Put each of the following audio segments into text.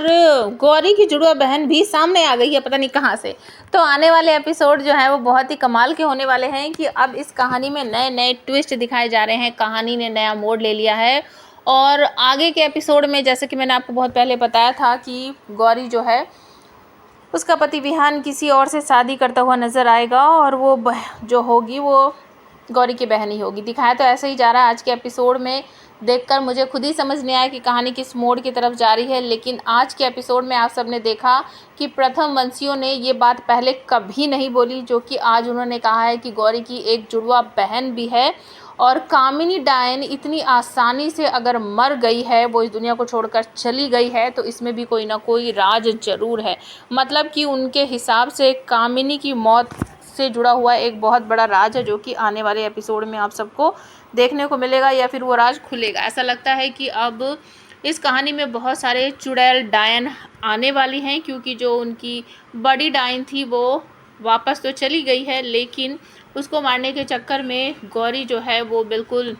गौरी की जुड़वा बहन भी सामने आ गई है, पता नहीं कहाँ से। तो आने वाले एपिसोड जो है वो बहुत ही कमाल के होने वाले हैं कि अब इस कहानी में नए नए ट्विस्ट दिखाए जा रहे हैं, कहानी ने नया मोड़ ले लिया है। और आगे के एपिसोड में जैसे कि मैंने आपको बहुत पहले बताया था कि गौरी जो है उसका पति विहान किसी और से शादी करता हुआ नज़र आएगा और वो जो होगी वो गौरी की बहन ही होगी। दिखाया तो ऐसे ही जा रहा है। आज के एपिसोड में देखकर मुझे खुद ही समझ नहीं आया कि कहानी किस मोड़ की तरफ जा रही है, लेकिन आज के एपिसोड में आप सबने देखा कि प्रथम वंशियों ने ये बात पहले कभी नहीं बोली, जो कि आज उन्होंने कहा है कि गौरी की एक जुड़वा बहन भी है। और कामिनी डायन इतनी आसानी से अगर मर गई है, वो इस दुनिया को छोड़कर चली गई है, तो इसमें भी कोई ना कोई राज जरूर है। मतलब कि उनके हिसाब से कामिनी की मौत से जुड़ा हुआ एक बहुत बड़ा राज है, जो कि आने वाले एपिसोड में आप सबको देखने को मिलेगा या फिर वो राज खुलेगा। ऐसा लगता है कि अब इस कहानी में बहुत सारे चुड़ैल डायन आने वाली हैं, क्योंकि जो उनकी बड़ी डायन थी वो वापस तो चली गई है, लेकिन उसको मारने के चक्कर में गौरी जो है वो बिल्कुल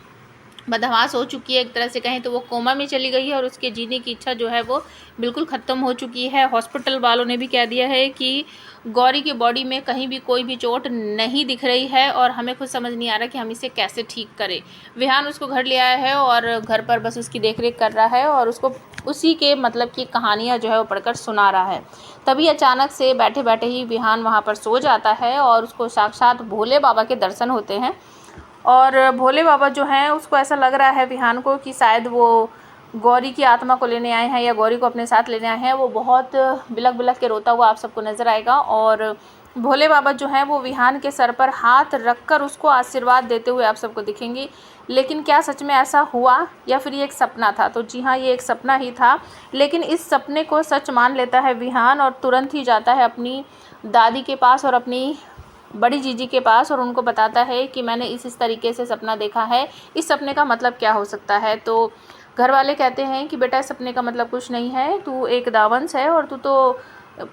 बदहवास हो चुकी है। एक तरह से कहें तो वो कोमा में चली गई है और उसके जीने की इच्छा जो है वो बिल्कुल ख़त्म हो चुकी है। हॉस्पिटल वालों ने भी कह दिया है कि गौरी की बॉडी में कहीं भी कोई भी चोट नहीं दिख रही है और हमें खुद समझ नहीं आ रहा कि हम इसे कैसे ठीक करें। विहान उसको घर ले आया है और घर पर बस उसकी देखरेख कर रहा है और उसको उसी के मतलब की कहानियाँ जो है वो पढ़कर सुना रहा है। तभी अचानक से बैठे बैठे ही विहान वहाँ पर सो जाता है और उसको साक्षात भोले बाबा के दर्शन होते हैं। और भोले बाबा जो हैं उसको ऐसा लग रहा है विहान को कि शायद वो गौरी की आत्मा को लेने आए हैं या गौरी को अपने साथ लेने आए हैं। वो बहुत बिलख बिलख के रोता हुआ आप सबको नज़र आएगा और भोले बाबा जो हैं वो विहान के सर पर हाथ रखकर उसको आशीर्वाद देते हुए आप सबको दिखेंगी। लेकिन क्या सच में ऐसा हुआ या फिर ये एक सपना था? तो जी हाँ, ये एक सपना ही था, लेकिन इस सपने को सच मान लेता है विहान और तुरंत ही जाता है अपनी दादी के पास और अपनी बड़ी जीजी के पास और उनको बताता है कि मैंने इस तरीके से सपना देखा है, इस सपने का मतलब क्या हो सकता है। तो घर वाले कहते हैं कि बेटा, इस सपने का मतलब कुछ नहीं है, तू एक दावंश है और तू तो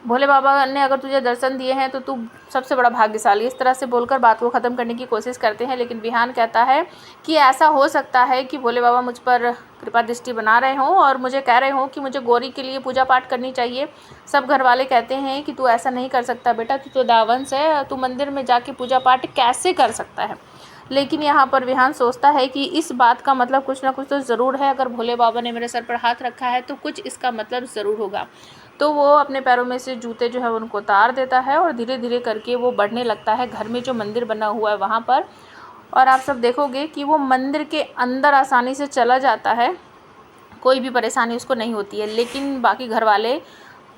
भोले बाबा ने अगर तुझे दर्शन दिए हैं तो तू सबसे बड़ा भाग्यशाली। इस तरह से बोलकर बात को ख़त्म करने की कोशिश करते हैं, लेकिन विहान कहता है कि ऐसा हो सकता है कि भोले बाबा मुझ पर कृपा दृष्टि बना रहे हों और मुझे कह रहे हों कि मुझे गौरी के लिए पूजा पाठ करनी चाहिए। सब घर वाले कहते हैं कि तू ऐसा नहीं कर सकता बेटा, तू तो दावंश है, तू मंदिर में जाके पूजा पाठ कैसे कर सकता है। लेकिन यहाँ पर विहान सोचता है कि इस बात का मतलब कुछ ना कुछ तो ज़रूर है। अगर भोले बाबा ने मेरे सर पर हाथ रखा है तो कुछ इसका मतलब ज़रूर होगा। तो वो अपने पैरों में से जूते जो है उनको उतार देता है और धीरे धीरे करके वो बढ़ने लगता है घर में जो मंदिर बना हुआ है वहाँ पर। और आप सब देखोगे कि वो मंदिर के अंदर आसानी से चला जाता है, कोई भी परेशानी उसको नहीं होती है। लेकिन बाकी घर वाले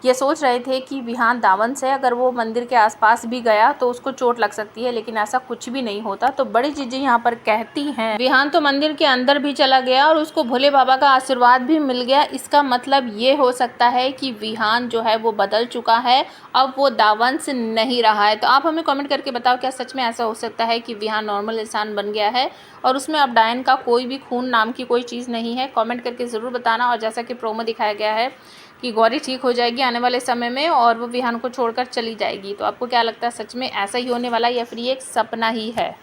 ये सोच रहे थे कि विहान दावंश है, अगर वो मंदिर के आसपास भी गया तो उसको चोट लग सकती है, लेकिन ऐसा कुछ भी नहीं होता। तो बड़ी चीज़ें यहाँ पर कहती हैं विहान तो मंदिर के अंदर भी चला गया और उसको भोले बाबा का आशीर्वाद भी मिल गया। इसका मतलब ये हो सकता है कि विहान जो है वो बदल चुका है, अब वो दावंश नहीं रहा है। तो आप हमें कमेंट करके बताओ, क्या सच में ऐसा हो सकता है कि विहान नॉर्मल इंसान बन गया है और उसमें अब डायन का कोई भी खून नाम की कोई चीज़ नहीं है? कमेंट करके ज़रूर बताना। और जैसा कि प्रोमो दिखाया गया है कि गौरी ठीक हो जाएगी आने वाले समय में और वो विहान को छोड़कर चली जाएगी, तो आपको क्या लगता है, सच में ऐसा ही होने वाला है या फिर ये एक सपना ही है?